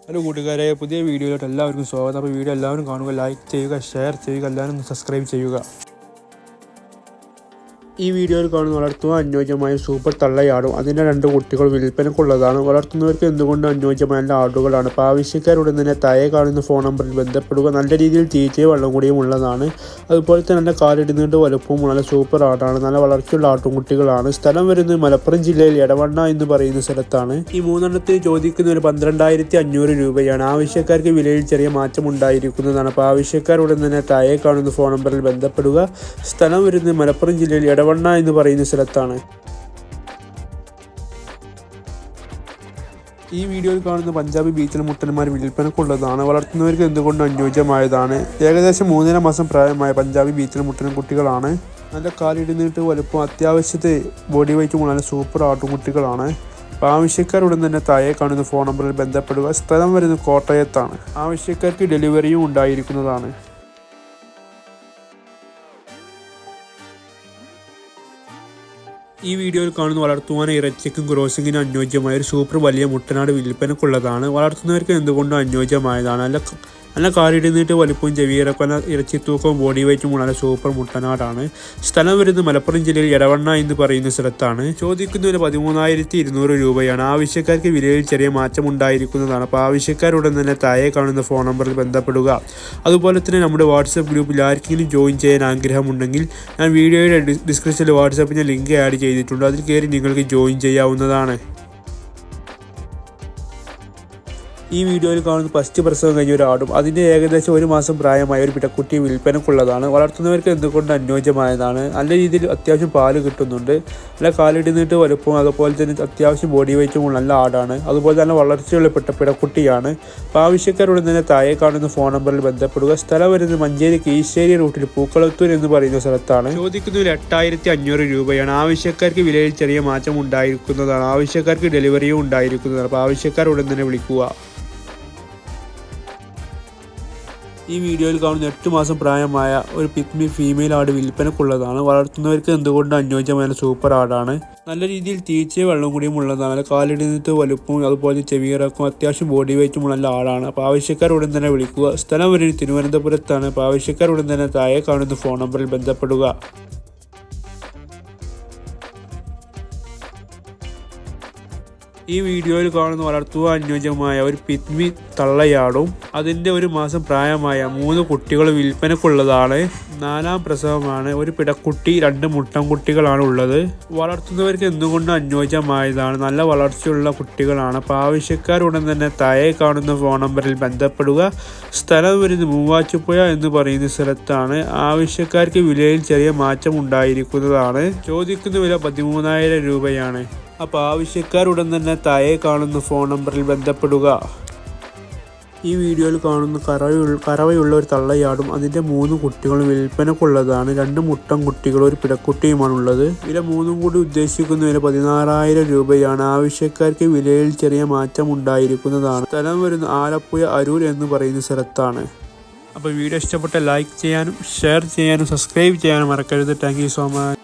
Hello കൂട്ടുകാരെ, പുതിയ വീഡിയോയിലോട്ട് എല്ലാവർക്കും സ്വാഗതം. അപ്പോൾ വീഡിയോ എല്ലാവരും കാണുക, ലൈക്ക് ചെയ്യുക, ഷെയർ ചെയ്യുക, എല്ലാവരും സബ്സ്ക്രൈബ് ചെയ്യുക. ഈ വീഡിയോയിൽ കാണുന്ന വളർത്തുവാൻ അനുയോജ്യമായ സൂപ്പർ തള്ളയാടും അതിൻ്റെ 2 കുട്ടികൾ വിൽപ്പനക്കുള്ളതാണ്. വളർത്തുന്നവർക്ക് എന്തുകൊണ്ട് അനുയോജ്യമായ ആടുകളാണ്. അപ്പോൾ ആവശ്യക്കാരുടൻ തന്നെ താഴെ കാണുന്ന ഫോൺ നമ്പറിൽ ബന്ധപ്പെടുക. നല്ല രീതിയിൽ തീറ്റയും വെള്ളം കൂടിയും ഉള്ളതാണ്. അതുപോലെ തന്നെ നല്ല കാലിടുന്നതിൻ്റെ വലുപ്പവും നല്ല സൂപ്പർ ആടാണ്. നല്ല വളർച്ചയുള്ള ആട്ടുംകുട്ടികളാണ്. സ്ഥലം വരുന്നത് മലപ്പുറം ജില്ലയിൽ എടവണ്ണ എന്ന് പറയുന്ന സ്ഥലത്താണ്. ഈ 3 ചോദിക്കുന്ന ഒരു 12,500 രൂപയാണ്. ആവശ്യക്കാർക്ക് വിലയിൽ ചെറിയ മാറ്റം ഉണ്ടായിരിക്കുന്നതാണ്. അപ്പോൾ ആവശ്യക്കാരുടൻ തന്നെ താഴെ കാണുന്ന ഫോൺ നമ്പറിൽ ബന്ധപ്പെടുക. സ്ഥലം വരുന്നത് മലപ്പുറം ജില്ലയിൽ എടവണ്ണ എന്ന് പറയുന്ന സ്ഥലത്താണ്. ഈ വീഡിയോയിൽ കാണുന്ന പഞ്ചാബി ബീച്ചിലെ മുട്ടന്മാർ വിൽപ്പനക്കുള്ളതാണ്. വളർത്തുന്നവർക്ക് എന്തുകൊണ്ട് അനുയോജ്യമായതാണ്. ഏകദേശം 3.5 മാസം പ്രായമായ പഞ്ചാബി ബീച്ചിലെ മുട്ടൻ കുട്ടികളാണ്. നല്ല കാലിടുന്നിട്ട് വലുപ്പം, അത്യാവശ്യത്തെ ബോഡി വെയ്റ്റുമുള്ള നല്ല സൂപ്പർ ആട്ടുകുട്ടികളാണ്. ആവശ്യക്കാരുടൻ തന്നെ താഴെ കാണുന്ന ഫോൺ നമ്പറിൽ ബന്ധപ്പെടുക. സ്ഥലം വരുന്നത് കോട്ടയത്താണ്. ആവശ്യക്കാർക്ക് ഡെലിവറിയും ഉണ്ടായിരിക്കുന്നതാണ്. ഈ വീഡിയോയിൽ കാണുന്ന വളർത്തുവാൻ ഇറച്ചിക്കും ക്രോസിങ്ങിനും അനുയോജ്യമായ ഒരു സൂപ്പർ വലിയ മുട്ടനാട് വിൽപ്പനക്കുള്ളതാണ്. വളർത്തുന്നവർക്ക് എന്തുകൊണ്ടും അനുയോജ്യമായതാണ്. നല്ല കാലിടുന്നിട്ട് വലുപ്പവും ചെവിയിറക്കും ഇറച്ചി തൂക്കവും ബോഡി വെയ്റ്റും നല്ല സൂപ്പർ മുട്ടനാടാണ്. സ്ഥലം വരുന്നത് മലപ്പുറം ജില്ലയിൽ എടവണ്ണ എന്ന് പറയുന്ന സ്ഥലത്താണ്. ചോദിക്കുന്നതിന് 13,200 രൂപയാണ്. ആവശ്യക്കാർക്ക് വിലയിൽ ചെറിയ മാറ്റം ഉണ്ടായിരിക്കുന്നതാണ്. അപ്പോൾ ആവശ്യക്കാരുടൻ തന്നെ താഴെ കാണുന്ന ഫോൺ നമ്പറിൽ ബന്ധപ്പെടുക. അതുപോലെ തന്നെ നമ്മുടെ വാട്സപ്പ് ഗ്രൂപ്പിൽ ആർക്കെങ്കിലും ജോയിൻ ചെയ്യാൻ ആഗ്രഹമുണ്ടെങ്കിൽ ഞാൻ വീഡിയോയുടെ ഡിസ്ക്രിപ്ഷനിൽ വാട്സപ്പിൻ്റെ ലിങ്ക് ആഡ് ചെയ്തിട്ടുണ്ട്. അതിൽ കയറി നിങ്ങൾക്ക് ജോയിൻ ചെയ്യാവുന്നതാണ്. ഈ വീഡിയോയിൽ കാണുന്ന ഫസ്റ്റ് പ്രസവം കഴിഞ്ഞ ഒരു ആടും അതിൻ്റെ ഏകദേശം 1 മാസം പ്രായമായ ഒരു പിടക്കുട്ടി വിൽപ്പനക്കുള്ളതാണ്. വളർത്തുന്നവർക്ക് എന്തുകൊണ്ട് അനുയോജ്യമായതാണ്. നല്ല രീതിയിൽ അത്യാവശ്യം പാല് കിട്ടുന്നുണ്ട്. നല്ല കാലിടുന്നിട്ട് വലുപ്പവും അതുപോലെ തന്നെ അത്യാവശ്യം ബോഡി വെയ്റ്റും നല്ല ആടാണ്. അതുപോലെ തന്നെ വളർച്ചയുള്ള പിടക്കുട്ടിയാണ്. അപ്പോൾ ആവശ്യക്കാരുടൻ തന്നെ താഴെ കാണുന്ന ഫോൺ നമ്പറിൽ ബന്ധപ്പെടുക. സ്ഥലം വരുന്നത് മഞ്ചേരി കീശ്ശേരി റൂട്ടിൽ പൂക്കളത്തൂർ എന്ന് പറയുന്ന സ്ഥലത്താണ്. ചോദിക്കുന്നതിൽ 8,500 രൂപയാണ്. ആവശ്യക്കാർക്ക് വിലയിൽ ചെറിയ മാറ്റം ഉണ്ടായിരിക്കുന്നതാണ്. ആവശ്യക്കാർക്ക് ഡെലിവറിയും ഉണ്ടായിരിക്കുന്നതാണ്. അപ്പോൾ ആവശ്യക്കാരുടൻ തന്നെ വിളിക്കുക. ഈ വീഡിയോയിൽ കാണുന്ന 8 മാസം പ്രായമായ ഒരു പിഗ്മി ഫീമെയിൽ ആട് വിൽപ്പനക്കുള്ളതാണ്. വളർത്തുന്നവർക്ക് എന്തുകൊണ്ട് അനുയോജ്യമായ സൂപ്പർ ആടാണ്. നല്ല രീതിയിൽ തീറ്റയും വെള്ളം കൂടിയും ഉള്ളതാണ്. കാലിടുന്നിട്ട് വലുപ്പവും അതുപോലെ ചെവിയിറക്കും അത്യാവശ്യം ബോഡി വെയ്റ്റും നല്ല ആടാണ്. അപ്പോൾ ആവശ്യക്കാരുടൻ തന്നെ വിളിക്കുക. സ്ഥലം വരുന്നത് തിരുവനന്തപുരത്താണ്. അപ്പോൾ ആവശ്യക്കാരുടൻ തന്നെ താഴെ കാണുന്ന ഫോൺ നമ്പറിൽ ബന്ധപ്പെടുക. ഈ വീഡിയോയിൽ കാണുന്ന വളർത്തുവാൻ അനുയോജ്യമായ ഒരു പിഗ്മി തള്ളയാടും അതിൻ്റെ 1 മാസം പ്രായമായ 3 കുട്ടികൾ വിൽപ്പനക്കുള്ളതാണ്. 4ാം പ്രസവമാണ്. ഒരു പിടക്കുട്ടി 2 മുട്ടൻകുട്ടികളാണ് ഉള്ളത്. വളർത്തുന്നവർക്ക് എന്തുകൊണ്ട് അനുയോജ്യമായതാണ്. നല്ല വളർച്ചയുള്ള കുട്ടികളാണ്. അപ്പോൾ ആവശ്യക്കാരുടൻ തന്നെ താഴെ കാണുന്ന ഫോൺ നമ്പറിൽ ബന്ധപ്പെടുക. സ്ഥലം വരുന്നത് മൂവാറ്റുപുഴ എന്ന് പറയുന്ന സ്ഥലത്താണ്. ആവശ്യക്കാർക്ക് വിലയിൽ ചെറിയ മാറ്റം ഉണ്ടായിരിക്കുന്നതാണ്. ചോദിക്കുന്ന വില 13,000 രൂപയാണ്. അപ്പോൾ ആവശ്യക്കാരുടൻ തന്നെ താഴെ കാണുന്ന ഫോൺ നമ്പറിൽ ബന്ധപ്പെടുക. ഈ വീഡിയോയിൽ കാണുന്ന കറവയുള്ള ഒരു തള്ളയാടും അതിൻ്റെ 3 കുട്ടികളും വിൽപ്പനക്കുള്ളതാണ്. 2 മുട്ടൻ കുട്ടികളും ഒരു പിടക്കുട്ടിയുമാണുള്ളത്. വില 3 കൂടി ഉദ്ദേശിക്കുന്ന വില 16,000 രൂപയാണ്. ആവശ്യക്കാർക്ക് വിലയിൽ ചെറിയ മാറ്റം ഉണ്ടായിരിക്കുന്നതാണ്. സ്ഥലം വരുന്ന ആലപ്പുഴ അരൂർ എന്ന് പറയുന്ന സ്ഥലത്താണ്. അപ്പോൾ വീഡിയോ ഇഷ്ടപ്പെട്ട ലൈക്ക് ചെയ്യാനും ഷെയർ ചെയ്യാനും സബ്സ്ക്രൈബ് ചെയ്യാനും മറക്കരുത്. Thank you so much.